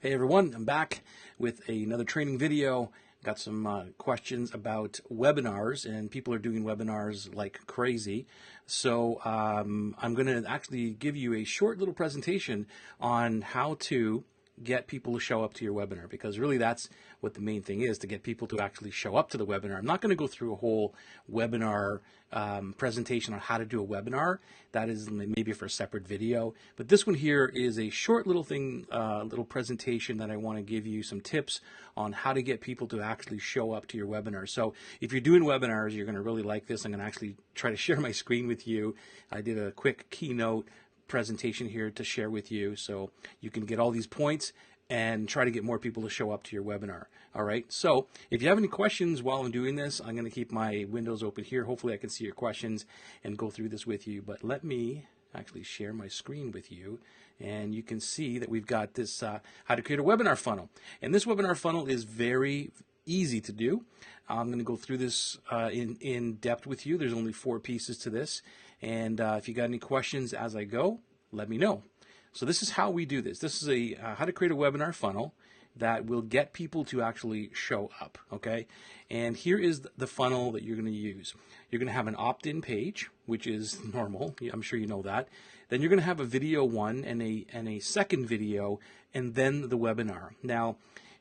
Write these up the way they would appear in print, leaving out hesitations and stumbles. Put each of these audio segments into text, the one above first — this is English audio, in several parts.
Hey everyone, I'm back with another training video. Got some questions about webinars, and people are doing webinars like crazy. So I'm going to actually give you a short little presentation on how to get people to show up to your webinar, because really that's what the main thing is, to get people to actually show up to the webinar. I'm not going to go through a whole webinar presentation on how to do a webinar. That is maybe for a separate video, but this one here is a short little thing, little presentation that I want to give you some tips on how to get people to actually show up to your webinar. So if you're doing webinars, you're going to really like this. I'm going to actually try to share my screen with you. I did a quick keynote presentation here to share with you, so you can get all these points and try to get more people to show up to your webinar. All right, so if you have any questions while I'm doing this, I'm going to keep my windows open here. Hopefully I can see your questions and go through this with you, but let me actually share my screen with you, and you can see that we've got this how to create a webinar funnel. And this webinar funnel is very easy to do. I'm going to go through this in depth with you. There's only 4 pieces to this, and if you got any questions as I go, let me know. So this is how we do this. This is a how to create a webinar funnel that will get people to actually show up, okay? And here is the funnel that you're going to use. You're going to have an opt-in page, which is normal. I'm sure you know that. Then you're going to have a video one and a second video, and then the webinar. Now,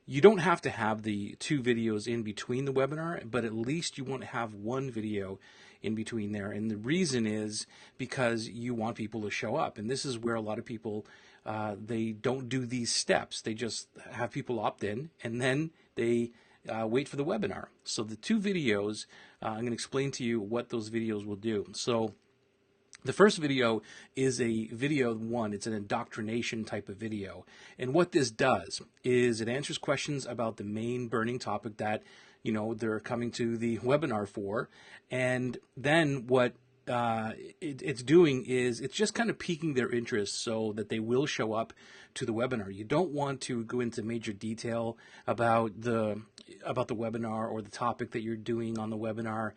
you don't have to have the 2 videos in between the webinar, but at least you want to have 1 video in between there. And the reason is because you want people to show up. And this is where a lot of people, they don't do these steps. They just have people opt in, and then they wait for the webinar. So the 2 videos, I'm going to explain to you what those videos will do. So the first video is a video 1. It's an indoctrination type of video. And what this does is it answers questions about the main burning topic that, you know, they're coming to the webinar for. And then what it's doing is it's just kind of piquing their interest so that they will show up to the webinar. You don't want to go into major detail about the webinar or the topic that you're doing on the webinar.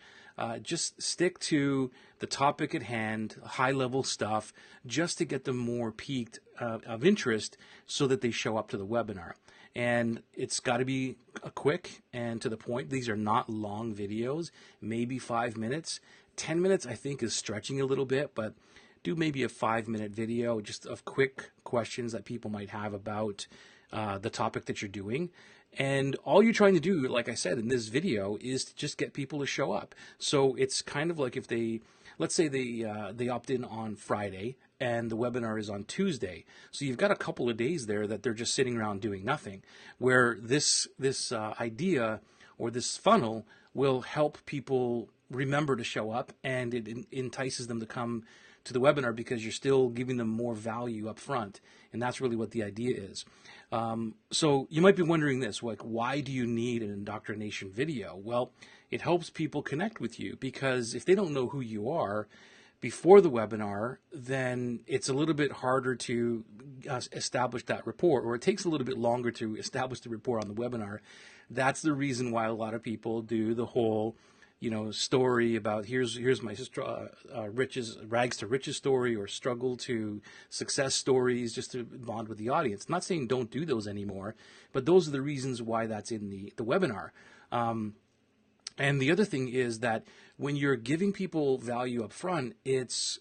Just stick to the topic at hand, high-level stuff, just to get them more piqued of interest so that they show up to the webinar. And it's got to be quick and to the point. These are not long videos, maybe 5 minutes. 10 minutes, I think, is stretching a little bit, but do maybe a 5-minute video just of quick questions that people might have about the topic that you're doing. And all you're trying to do, like I said in this video, is to just get people to show up. So it's kind of like if they, let's say they opt in on Friday and the webinar is on Tuesday. So you've got a couple of days there that they're just sitting around doing nothing, where this idea or this funnel will help people remember to show up, and it entices them to come to the webinar because you're still giving them more value up front. And that's really what the idea is. So you might be wondering this, like, why do you need an indoctrination video? Well, it helps people connect with you, because if they don't know who you are before the webinar, then it's a little bit harder to establish that rapport, or it takes a little bit longer to establish the rapport on the webinar. That's the reason why a lot of people do the whole, you know, story about here's my rags to riches story, or struggle to success stories, just to bond with the audience. I'm not saying don't do those anymore, but those are the reasons why that's in the webinar. And the other thing is that when you're giving people value up front, it's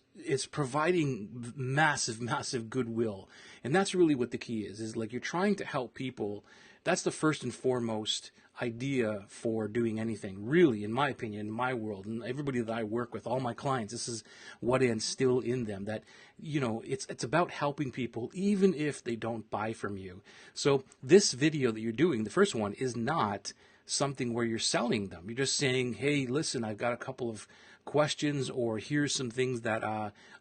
providing massive goodwill. And that's really what the key is like you're trying to help people. That's the first and foremost idea for doing anything, really, in my opinion, in my world, and everybody that I work with, all my clients, this is what I instill in them, that, you know, it's about helping people even if they don't buy from you. So this video that you're doing, the first one, is not something where you're selling them. You're just saying, hey, listen, I've got a couple of questions, or here's some things that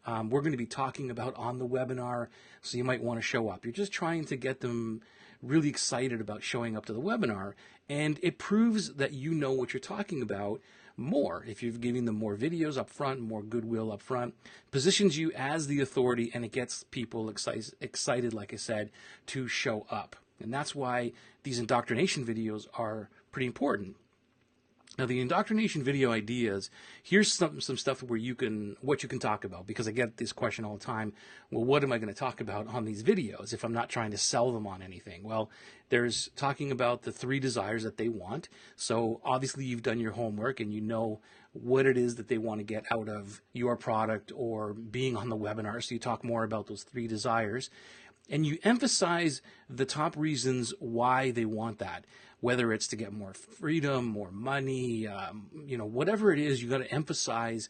we're going to be talking about on the webinar, so you might want to show up. You're just trying to get them really excited about showing up to the webinar, and it proves that you know what you're talking about more. If you're giving them more videos up front, more goodwill up front, positions you as the authority, and it gets people excited, like I said, to show up. And that's why these indoctrination videos are pretty important. Now, the indoctrination video ideas, here's some stuff where what you can talk about, because I get this question all the time. Well, what am I going to talk about on these videos if I'm not trying to sell them on anything? Well, there's talking about the 3 desires that they want. So obviously you've done your homework and you know what it is that they want to get out of your product or being on the webinar. So you talk more about those 3 desires. And you emphasize the top reasons why they want that, whether it's to get more freedom, more money, whatever it is, you got to emphasize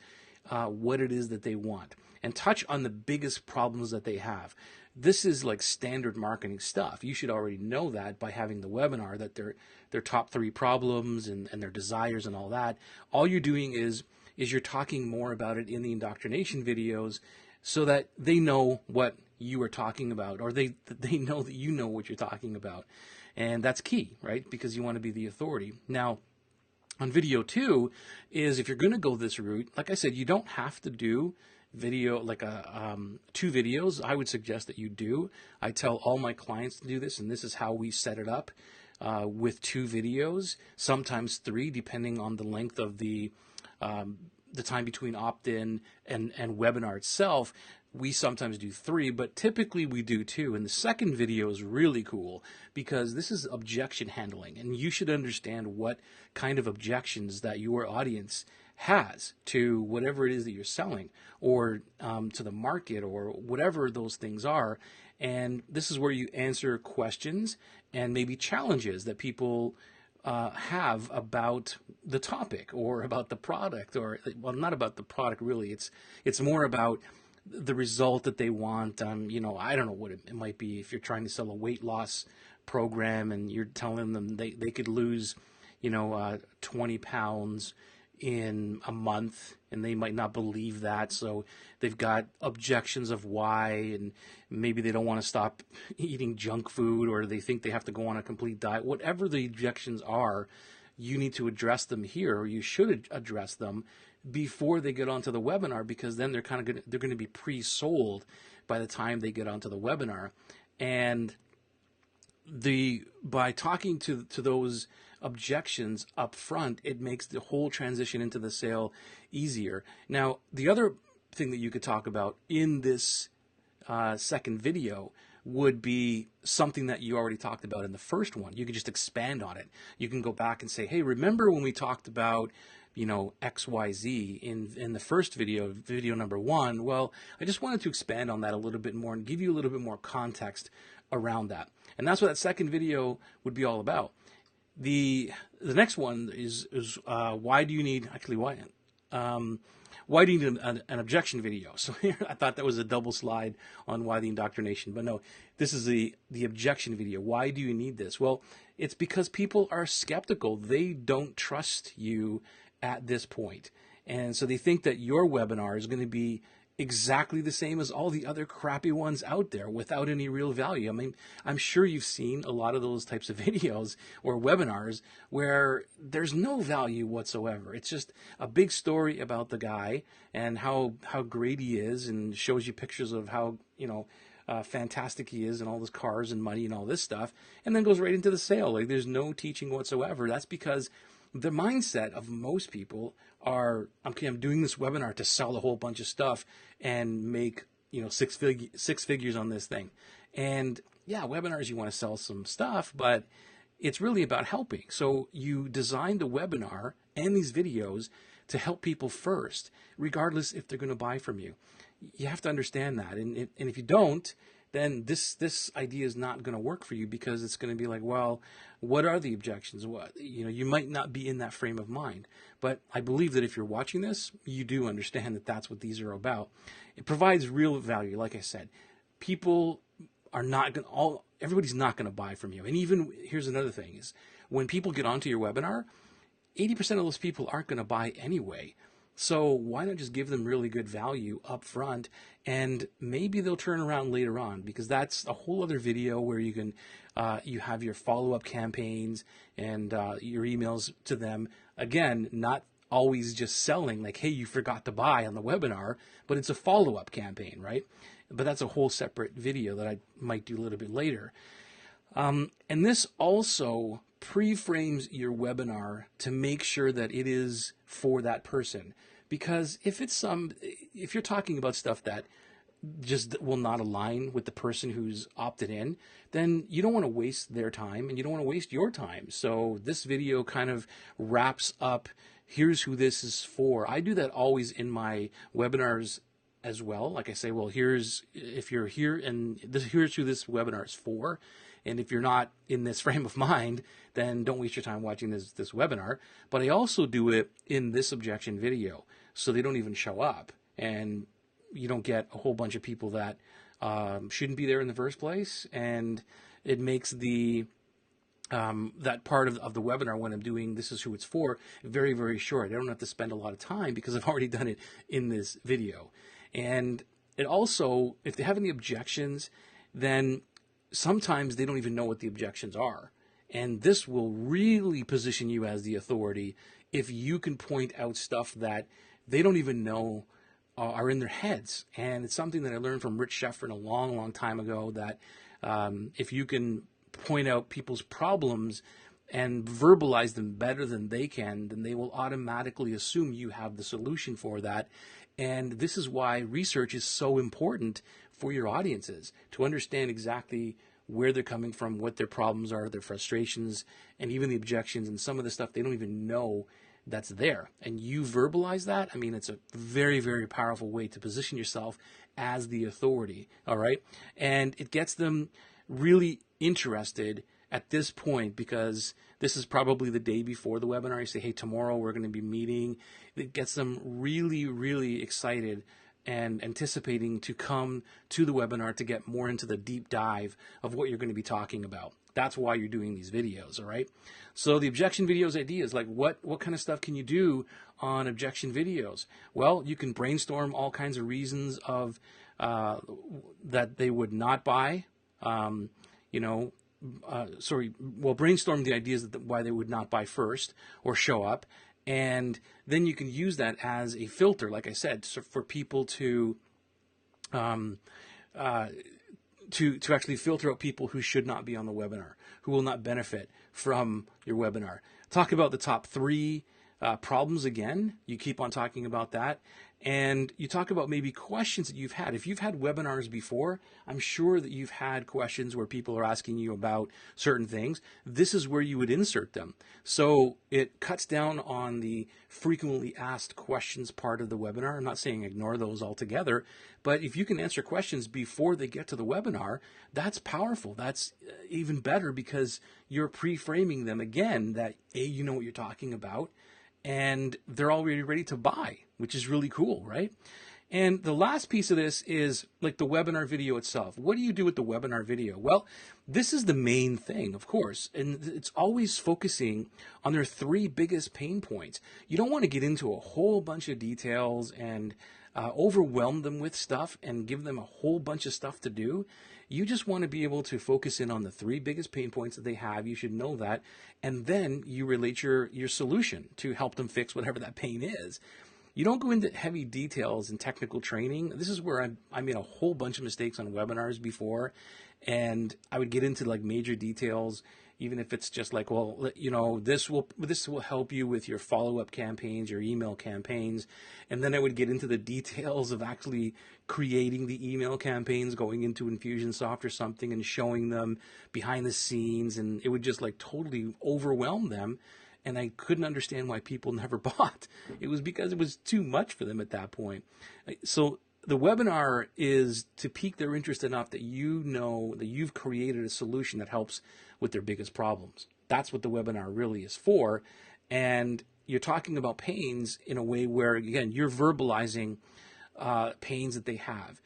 what it is that they want and touch on the biggest problems that they have. This is like standard marketing stuff. You should already know that by having the webinar, that their top 3 problems and their desires and all that. All you're doing is you're talking more about it in the indoctrination videos so that they know what you are talking about, or they know that you know what you're talking about. And that's key, right? Because you want to be the authority. Now, on video 2 is, if you're going to go this route, like I said, you don't have to do video like 2 videos. I would suggest that you do. I tell all my clients to do this, and this is how we set it up with 2 videos, sometimes 3, depending on the length of the time between opt-in and webinar itself. We sometimes do 3, but typically we do 2. And the second video is really cool because this is objection handling, and you should understand what kind of objections that your audience has to whatever it is that you're selling, or to the market, or whatever those things are. And this is where you answer questions and maybe challenges that people have about the topic or about the product, or, well, not about the product really. It's more about the result that they want. I don't know what it might be. If you're trying to sell a weight loss program and you're telling them they could lose, 20 pounds in a month, and they might not believe that. So they've got objections of why, and maybe they don't want to stop eating junk food, or they think they have to go on a complete diet. Whatever the objections are, you need to address them here, or you should address them before they get onto the webinar, because then they're going to be pre-sold by the time they get onto the webinar. And by talking to those objections up front, it makes the whole transition into the sale easier. Now, the other thing that you could talk about in this second video would be something that you already talked about in the first one. You could just expand on it. You can go back and say, hey, remember when we talked about XYZ in the first video number 1? Well, I just wanted to expand on that a little bit more and give you a little bit more context around that. And that's what that second video would be all about. The next one is why do you need an objection video? So here I thought that was a double slide on why the indoctrination, but no, this is the objection video. Why do you need this? Well, it's because people are skeptical. They don't trust you at this point. And so they think that your webinar is going to be exactly the same as all the other crappy ones out there without any real value. I mean, I'm sure you've seen a lot of those types of videos or webinars where there's no value whatsoever. It's just a big story about the guy and how great he is, and shows you pictures of how, fantastic he is and all his cars and money and all this stuff, and then goes right into the sale. Like, there's no teaching whatsoever. That's because the mindset of most people are, okay, I'm doing this webinar to sell a whole bunch of stuff and make, six figures on this thing. And yeah, webinars, you want to sell some stuff, but it's really about helping. So you design the webinar and these videos to help people first, regardless if they're going to buy from you. You have to understand that. And if you don't, then this idea is not going to work for you, because it's going to be like, well, what are the objections? You might not be in that frame of mind. But I believe that if you're watching this, you do understand that that's what these are about. It provides real value. Like I said, people are not going to, everybody's not going to buy from you. And even, here's another thing, is when people get onto your webinar, 80% of those people aren't going to buy anyway. So why not just give them really good value up front, and maybe they'll turn around later on, because that's a whole other video where you can, you have your follow-up campaigns and your emails to them. Again, not always just selling like, hey, you forgot to buy on the webinar, but it's a follow-up campaign, right? But that's a whole separate video that I might do a little bit later. And this also pre-frames your webinar to make sure that it is for that person. Because if you're talking about stuff that just will not align with the person who's opted in, then you don't want to waste their time and you don't want to waste your time. So this video kind of wraps up, here's who this is for. I do that always in my webinars as well. Like I say, well, if you're here and here's who this webinar is for. And if you're not in this frame of mind, then don't waste your time watching this webinar. But I also do it in this objection video, so they don't even show up. And you don't get a whole bunch of people that shouldn't be there in the first place. And it makes the that part of the webinar when I'm doing this is who it's for very, very short. I don't have to spend a lot of time because I've already done it in this video. And it also, if they have any objections, then sometimes they don't even know what the objections are. And this will really position you as the authority if you can point out stuff that they don't even know are in their heads. And it's something that I learned from Rich Sheffrin a long, long time ago, that if you can point out people's problems and verbalize them better than they can, then they will automatically assume you have the solution for that. And this is why research is so important for your audiences, to understand exactly where they're coming from, what their problems are, their frustrations, and even the objections, and some of the stuff they don't even know that's there. And you verbalize that. I mean, it's a very, very powerful way to position yourself as the authority. All right. And it gets them really interested at this point, because this is probably the day before the webinar. You say, hey, tomorrow we're going to be meeting. It gets them really, really excited and anticipating to come to the webinar to get more into the deep dive of what you're going to be talking about. That's why you're doing these videos, all right? So the objection videos idea is like, what kind of stuff can you do on objection videos? Well, you can brainstorm all kinds of reasons of that they would not buy, brainstorm the ideas that why they would not buy first or show up. And then you can use that as a filter, like I said, so for people to actually filter out people who should not be on the webinar, who will not benefit from your webinar. Talk about the top 3 problems again. You keep on talking about that. And you talk about maybe questions that you've had. If you've had webinars before, I'm sure that you've had questions where people are asking you about certain things. This is where you would insert them. So it cuts down on the frequently asked questions part of the webinar. I'm not saying ignore those altogether, but if you can answer questions before they get to the webinar, that's powerful. That's even better, because you're pre-framing them again that you know what you're talking about, and they're already ready to buy, which is really cool, right? And the last piece of this is like the webinar video itself. What do you do with the webinar video? Well, this is the main thing, of course, and it's always focusing on their 3 biggest pain points. You don't want to get into a whole bunch of details and overwhelm them with stuff and give them a whole bunch of stuff to do. You just want to be able to focus in on the 3 biggest pain points that they have. You should know that. And then you relate your solution to help them fix whatever that pain is. You don't go into heavy details and technical training. This is where I made a whole bunch of mistakes on webinars before, and I would get into like major details, even if it's just like, well, you know, this will help you with your follow-up campaigns, your email campaigns. And then I would get into the details of actually creating the email campaigns, going into Infusionsoft or something and showing them behind the scenes, and it would just like totally overwhelm them. And I couldn't understand why people never bought. It was because it was too much for them at that point. So the webinar is to pique their interest enough that you know that you've created a solution that helps with their biggest problems. That's what the webinar really is for. And you're talking about pains in a way where, again, you're verbalizing pains that they have,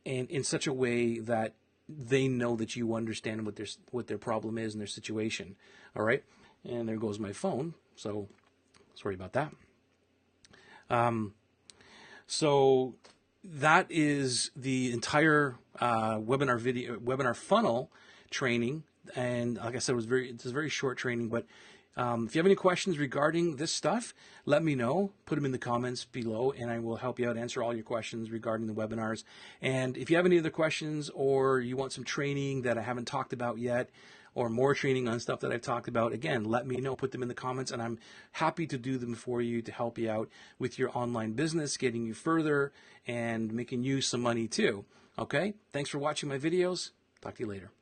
and in such a way that they know that you understand what their problem is and their situation. All right. And there goes my phone, so sorry about that. So that is the entire webinar funnel training, and like I said, it's a very short training, but If you have any questions regarding this stuff, let me know. Put them in the comments below, and I will help you out, answer all your questions regarding the webinars. And if you have any other questions, or you want some training that I haven't talked about yet, or more training on stuff that I've talked about, again, let me know. Put them in the comments, and I'm happy to do them for you to help you out with your online business, getting you further, and making you some money too. Okay? Thanks for watching my videos. Talk to you later.